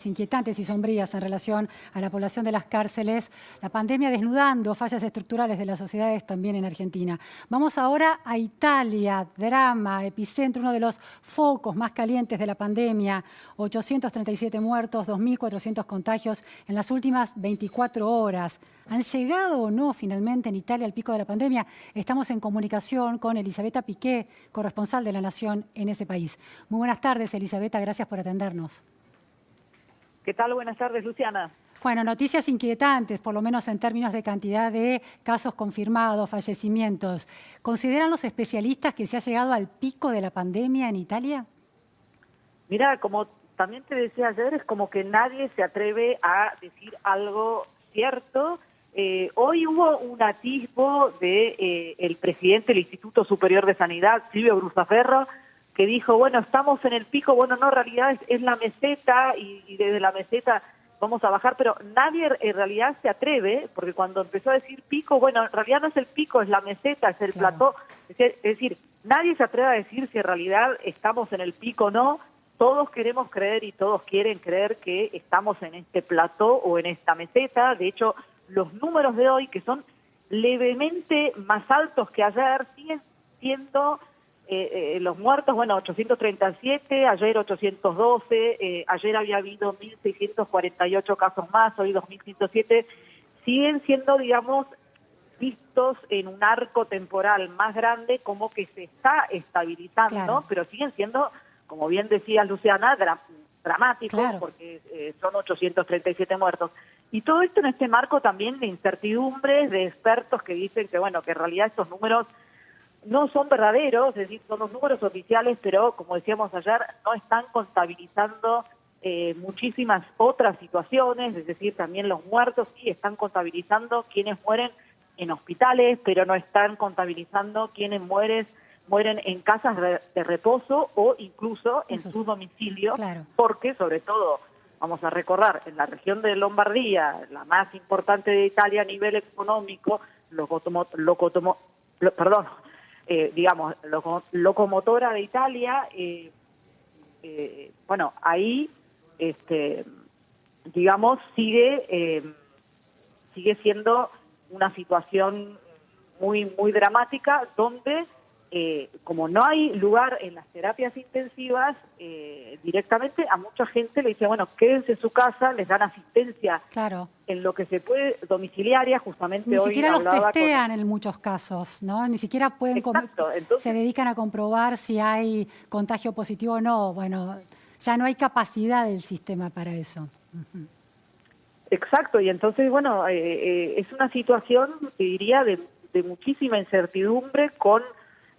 inquietantes y sombrías en relación a la población de las cárceles, la pandemia desnudando fallas estructurales de las sociedades también en Argentina. Vamos ahora a Italia, drama, epicentro, uno de los focos más calientes de la pandemia, 837 muertos, 2.400 contagios en las últimas 24 horas. ¿Han llegado o no finalmente en Italia al pico de la pandemia? Estamos en comunicación con Elisabetta Piqué, corresponsal de La Nación en ese país. Muy buenas tardes, Elisabetta, gracias por atendernos. ¿Qué tal? Buenas tardes, Luciana. Bueno, noticias inquietantes, por lo menos en términos de cantidad de casos confirmados, fallecimientos. ¿Consideran los especialistas que se ha llegado al pico de la pandemia en Italia? Mira, como también te decía ayer, es como que nadie se atreve a decir algo cierto. Hoy hubo un atisbo de el presidente del Instituto Superior de Sanidad, Silvio Brusaferro, que dijo, bueno, estamos en el pico, bueno, no, en realidad es la meseta y desde la meseta vamos a bajar, pero nadie en realidad se atreve, porque cuando empezó a decir pico, bueno, en realidad no es el pico, es la meseta, es el plató, es decir, nadie se atreve a decir si en realidad estamos en el pico o no. Todos queremos creer y todos quieren creer que estamos en este plató o en esta meseta. De hecho, los números de hoy, que son levemente más altos que ayer, siguen siendo los muertos, bueno, 837, ayer 812, ayer había habido 1.648 casos más, hoy 2.107, siguen siendo, digamos, vistos en un arco temporal más grande, como que se está estabilizando, claro, pero siguen siendo, como bien decía Luciana, dramáticos, claro, porque son 837 muertos. Y todo esto en este marco también de incertidumbres, de expertos que dicen que, bueno, que en realidad estos números no son verdaderos, es decir, son los números oficiales, pero como decíamos ayer, no están contabilizando muchísimas otras situaciones, es decir, también los muertos sí están contabilizando quienes mueren en hospitales, pero no están contabilizando quienes mueren en casas de reposo o incluso en su domicilio, claro, porque sobre todo, vamos a recordar, en la región de Lombardía, la más importante de Italia a nivel económico, locomotora de Italia, bueno, ahí, digamos, sigue siendo una situación muy dramática, donde como no hay lugar en las terapias intensivas, directamente a mucha gente le dice, bueno, quédense en su casa, les dan asistencia, claro, en lo que se puede, domiciliaria, justamente ni hoy siquiera los testean con... en muchos casos, ¿no? Ni siquiera pueden... Exacto, entonces... se dedican a comprobar si hay contagio positivo o no. Bueno, ya no hay capacidad del sistema para eso. Exacto, y entonces, bueno, es una situación, te diría, de muchísima incertidumbre, con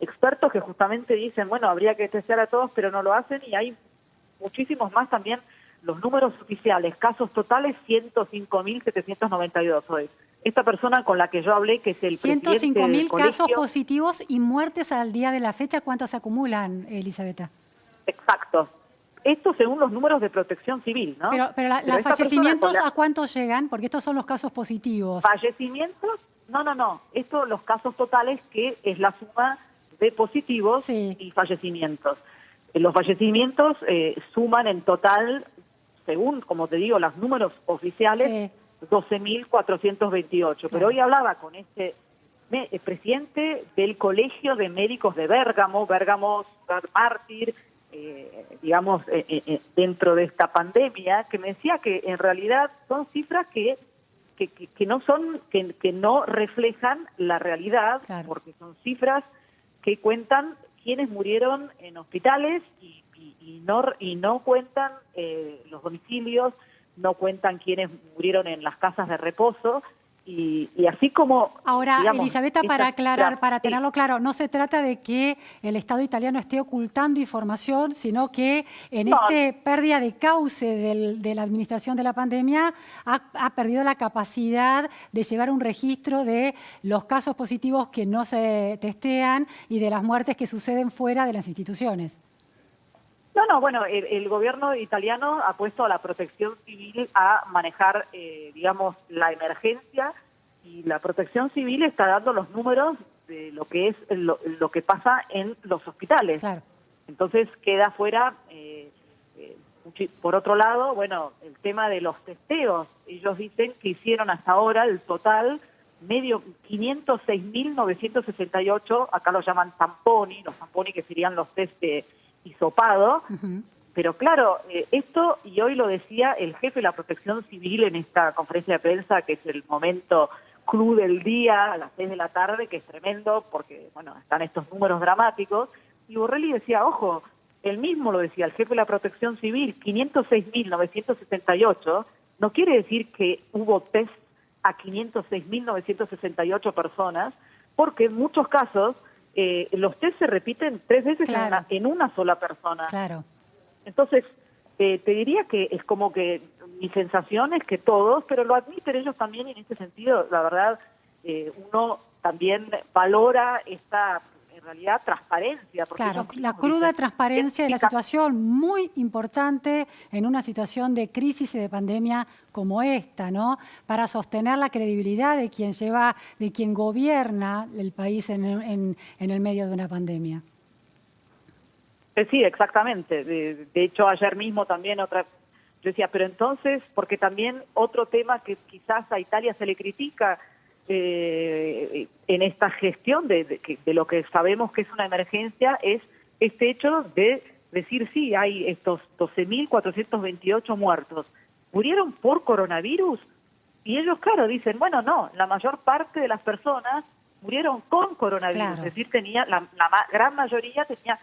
expertos que justamente dicen, bueno, habría que testear a todos, pero no lo hacen, y hay muchísimos más también. Los números oficiales, casos totales, 105.792 hoy. Esta persona con la que yo hablé, que es el presidente del colegio... 105.000 casos positivos y muertes al día de la fecha, ¿cuántas se acumulan, Elisabetta? Exacto. Esto según los números de Protección Civil, ¿no? Pero los fallecimientos, ¿a cuántos llegan? Porque estos son los casos positivos. ¿Fallecimientos? No. Estos los casos totales, que es la suma de positivos, sí, y fallecimientos. Los fallecimientos suman en total, según, como te digo, los números oficiales, sí, 12.428. Claro. Pero hoy hablaba con este presidente del Colegio de Médicos de Bérgamo, ciudad mártir, digamos, dentro de esta pandemia, que me decía que en realidad son cifras que no reflejan la realidad, claro, porque son cifras que cuentan quienes murieron en hospitales y no cuentan los domicilios, no cuentan quienes murieron en las casas de reposo. Y así como... Ahora, digamos, Elisabetta, para aclarar, para tenerlo claro, no se trata de que el Estado italiano esté ocultando información, sino que en pérdida de cauce de la administración de la pandemia ha perdido la capacidad de llevar un registro de los casos positivos que no se testean y de las muertes que suceden fuera de las instituciones. Bueno, el gobierno italiano ha puesto a la Protección Civil a manejar, digamos, la emergencia, y la Protección Civil está dando los números de lo que es lo que pasa en los hospitales. Claro. Entonces queda fuera Por otro lado, bueno, el tema de los testeos. Ellos dicen que hicieron hasta ahora el total 506.968, acá lo llaman tamponi, los tamponi que serían los test de hisopado. Ujú. Pero claro, esto, y hoy lo decía el jefe de la Protección Civil en esta conferencia de prensa, que es el momento clou del día, a las 6 de la tarde, que es tremendo, porque, bueno, están estos números dramáticos, y Borrelli decía, ojo, él mismo lo decía, el jefe de la Protección Civil, 506.968, no quiere decir que hubo test a 506.968 personas, porque en muchos casos los test se repiten 3 veces Claro. en una sola persona. Claro. Entonces, te diría que es como que mi sensación es que todos, pero lo admiten ellos también, y en este sentido, la verdad, uno también valora esta, en realidad, transparencia. Porque Claro, ellos la mismos cruda dicen, transparencia de la situación, muy importante en una situación de crisis y de pandemia como esta, ¿no? Para sostener la credibilidad de quien lleva, de quien gobierna el país en el medio de una pandemia. Sí, exactamente. De hecho, ayer mismo también yo decía, pero entonces, porque también otro tema que quizás a Italia se le critica en esta gestión de lo que sabemos que es una emergencia, es este hecho de decir, sí, hay estos 12.428 muertos. ¿Murieron por coronavirus? Y ellos, claro, dicen, bueno, no, la mayor parte de las personas murieron con coronavirus. Claro. Es decir, gran mayoría tenía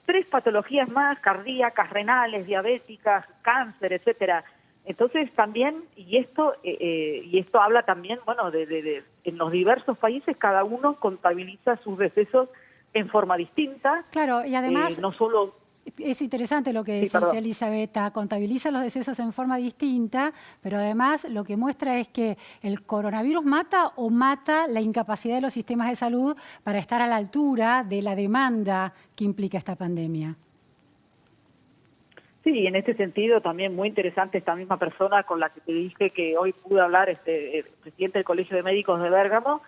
3 patologías más, cardíacas, renales, diabéticas, cáncer, etcétera. Entonces también, y esto habla también, bueno, en los diversos países cada uno contabiliza sus decesos en forma distinta. Claro, y además No solo... es interesante lo que Sí, decís, perdón. Elisabetta, contabiliza los decesos en forma distinta, pero además lo que muestra es que el coronavirus mata o mata la incapacidad de los sistemas de salud para estar a la altura de la demanda que implica esta pandemia. Sí, en este sentido también muy interesante esta misma persona con la que te dije que hoy pude hablar, el presidente del Colegio de Médicos de Bérgamo,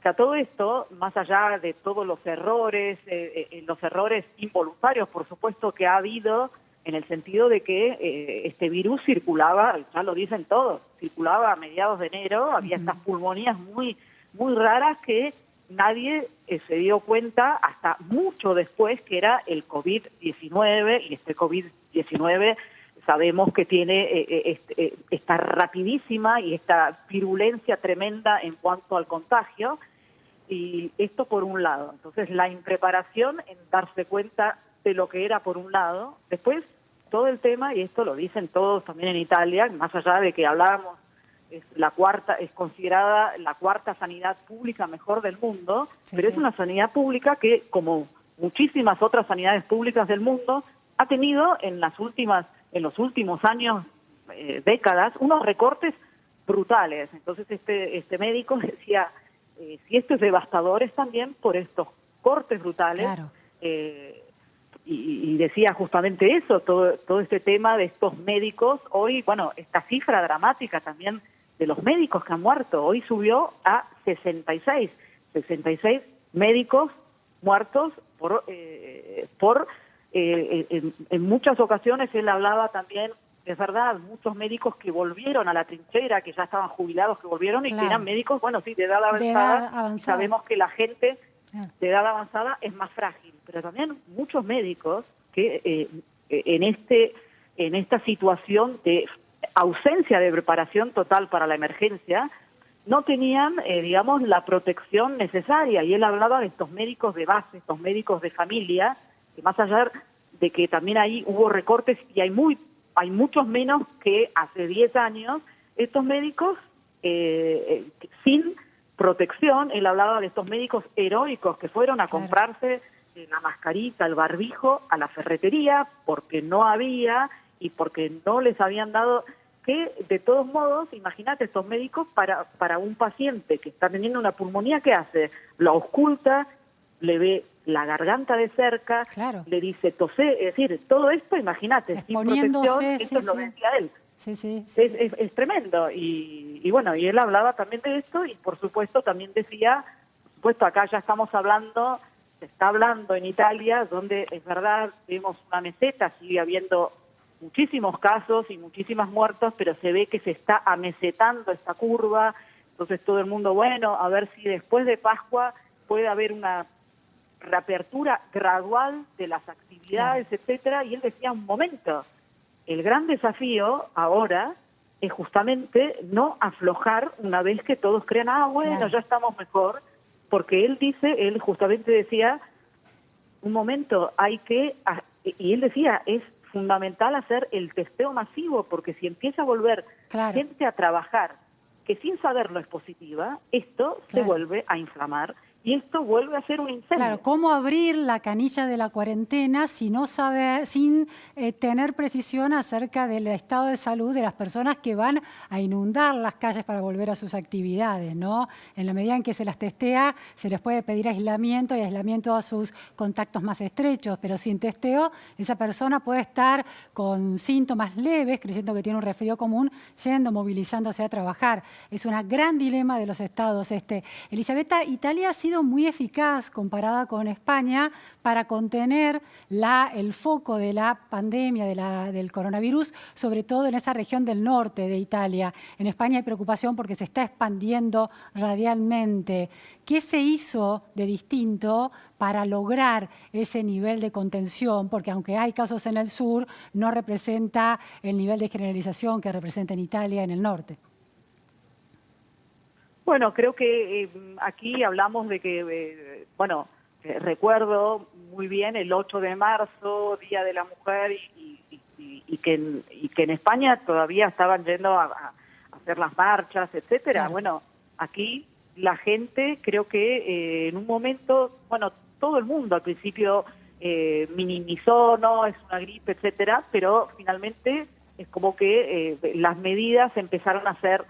que a todo esto, más allá de todos los errores involuntarios, por supuesto, que ha habido, en el sentido de que este virus circulaba, ya lo dicen todos, circulaba a mediados de enero, había estas pulmonías muy, muy raras que nadie se dio cuenta hasta mucho después que era el COVID-19, y este COVID-19 sabemos que tiene esta rapidísima y esta virulencia tremenda en cuanto al contagio. Y esto por un lado. Entonces, la impreparación en darse cuenta de lo que era por un lado. Después, todo el tema, y esto lo dicen todos también en Italia, más allá de que hablábamos, es considerada la cuarta sanidad pública mejor del mundo, Sí, pero sí. es una sanidad pública que, como muchísimas otras sanidades públicas del mundo, ha tenido en los últimos años, décadas, unos recortes brutales. Entonces, este médico decía, si esto es devastador es también por estos cortes brutales. Claro. Y decía justamente eso, todo este tema de estos médicos. Hoy, bueno, esta cifra dramática también de los médicos que han muerto, hoy subió a 66 médicos muertos en muchas ocasiones. Él hablaba también, es verdad, muchos médicos que volvieron a la trinchera, que ya estaban jubilados, que volvieron, y que Claro. eran médicos, bueno, sí, de edad De avanzada. edad avanzada. Y sabemos que la gente Claro. de edad avanzada es más frágil, pero también muchos médicos que en esta situación de ausencia de preparación total para la emergencia no tenían, digamos, la protección necesaria. Y él hablaba de estos médicos de base, estos médicos de familia, que más allá de que también ahí hubo recortes y hay muchos menos que hace 10 años, estos médicos sin protección. Él hablaba de estos médicos heroicos que fueron a Claro. comprarse la mascarita, el barbijo a la ferretería porque no había y porque no les habían dado, que de todos modos, imagínate, estos médicos para un paciente que está teniendo una pulmonía, ¿qué hace? Lo ausculta, le ve la garganta de cerca, Claro. le dice tosé, es decir, todo esto, imagínate, sin Exponiéndose, protección, sí, esto es lo sí. que decía él. Sí, sí, sí. Es tremendo. Y bueno, y él hablaba también de esto, y por supuesto también decía, por supuesto acá ya estamos hablando, se está hablando en Italia, donde es verdad, vemos una meseta, sigue habiendo muchísimos casos y muchísimas muertos, pero se ve que se está amesetando esta curva. Entonces todo el mundo, bueno, a ver si después de Pascua puede haber una reapertura gradual de las actividades, etcétera. Y él decía, un momento, el gran desafío ahora es justamente no aflojar una vez que todos crean, bueno, ya estamos mejor, porque él justamente decía, un momento, y él decía, es fundamental hacer el testeo masivo, porque si empieza a volver gente a trabajar que sin saberlo es positiva, esto se vuelve a inflamar y esto vuelve a ser un incendio. Claro, ¿cómo abrir la canilla de la cuarentena sin tener precisión acerca del estado de salud de las personas que van a inundar las calles para volver a sus actividades, ¿no? En la medida en que se las testea, se les puede pedir aislamiento y aislamiento a sus contactos más estrechos, pero sin testeo, esa persona puede estar con síntomas leves, creyendo que tiene un resfrío común, movilizándose a trabajar. Es un gran dilema de los estados. Elisabetta, Italia ha sido muy eficaz comparada con España para contener el foco de la pandemia del coronavirus, sobre todo en esa región del norte de Italia. En España hay preocupación porque se está expandiendo radialmente. ¿Qué se hizo de distinto para lograr ese nivel de contención? Porque aunque hay casos en el sur, no representa el nivel de generalización que representa en Italia en el norte. Bueno, creo que aquí hablamos de que, recuerdo muy bien el 8 de marzo, Día de la Mujer, y que en España todavía estaban yendo a hacer las marchas, etcétera. Claro. Bueno, aquí la gente creo que en un momento, todo el mundo al principio minimizó, no, es una gripe, etcétera, pero finalmente es como que las medidas empezaron a ser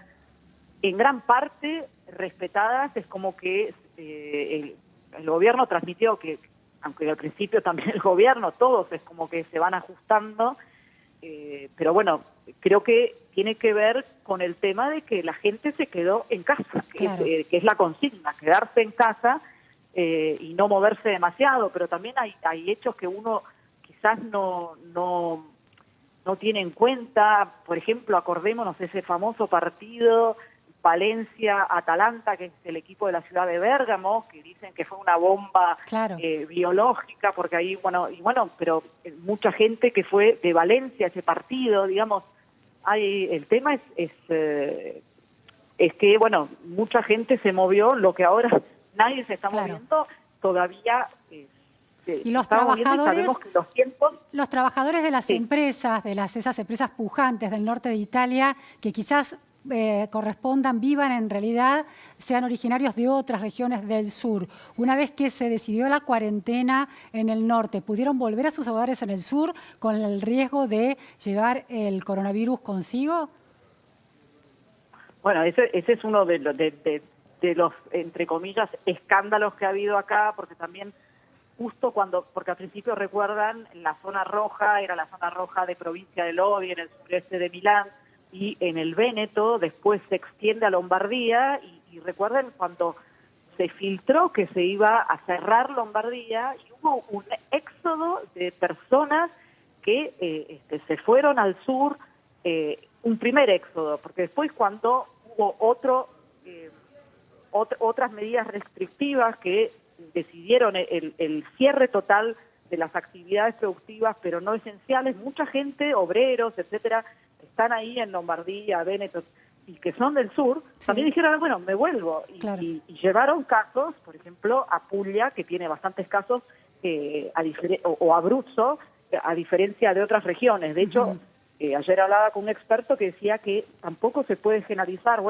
en gran parte respetadas. Es como que el gobierno transmitió que, aunque al principio también el gobierno, todos es como que se van ajustando, pero bueno, creo que tiene que ver con el tema de que la gente se quedó en casa, que es la consigna, quedarse en casa y no moverse demasiado, pero también hay hechos que uno quizás no tiene en cuenta. Por ejemplo, acordémonos ese famoso partido Valencia-Atalanta, que es el equipo de la ciudad de Bérgamo, que dicen que fue una bomba biológica, porque ahí, pero mucha gente que fue de Valencia ese partido, digamos, el tema es que, mucha gente se movió, lo que ahora nadie se está moviendo todavía. Y los trabajadores, sabemos que los tiempos... Los trabajadores de las empresas, esas empresas pujantes del norte de Italia, que quizás vivan en realidad, sean originarios de otras regiones del sur. Una vez que se decidió la cuarentena en el norte, ¿pudieron volver a sus hogares en el sur con el riesgo de llevar el coronavirus consigo? Bueno, ese es uno de los, entre comillas, escándalos que ha habido acá, porque también porque al principio recuerdan, la zona roja era la zona roja de provincia de Lodi, en el sureste de Milán, y en el Véneto, después se extiende a Lombardía, y recuerden cuando se filtró que se iba a cerrar Lombardía, y hubo un éxodo de personas que se fueron al sur, un primer éxodo, porque después cuando hubo otras medidas restrictivas que decidieron el cierre total de las actividades productivas, pero no esenciales, mucha gente, obreros, etcétera, están ahí en Lombardía, Véneto, y que son del sur, también dijeron, me vuelvo. Y llevaron casos, por ejemplo, a Puglia, que tiene bastantes casos, o Abruzzo, a diferencia de otras regiones. De hecho, ayer hablaba con un experto que decía que tampoco se puede generalizar,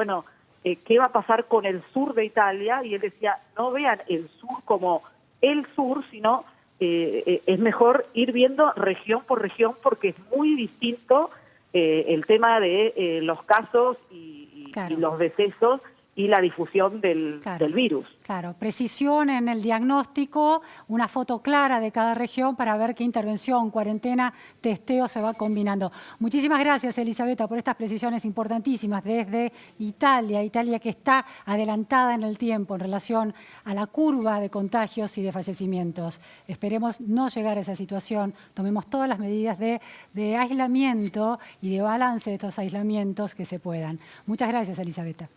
¿qué va a pasar con el sur de Italia? Y él decía, no vean el sur como el sur, sino es mejor ir viendo región por región, porque es muy distinto el tema de los casos y los decesos y la difusión del virus. Claro, precisión en el diagnóstico, una foto clara de cada región para ver qué intervención, cuarentena, testeo se va combinando. Muchísimas gracias, Elisabetta, por estas precisiones importantísimas desde Italia. Italia que está adelantada en el tiempo en relación a la curva de contagios y de fallecimientos. Esperemos no llegar a esa situación. Tomemos todas las medidas de aislamiento y de balance de estos aislamientos que se puedan. Muchas gracias, Elisabetta.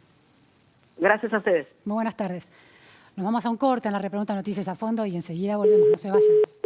Gracias a ustedes. Muy buenas tardes. Nos vamos a un corte en la Repregunta Noticias a Fondo y enseguida volvemos. No se vayan.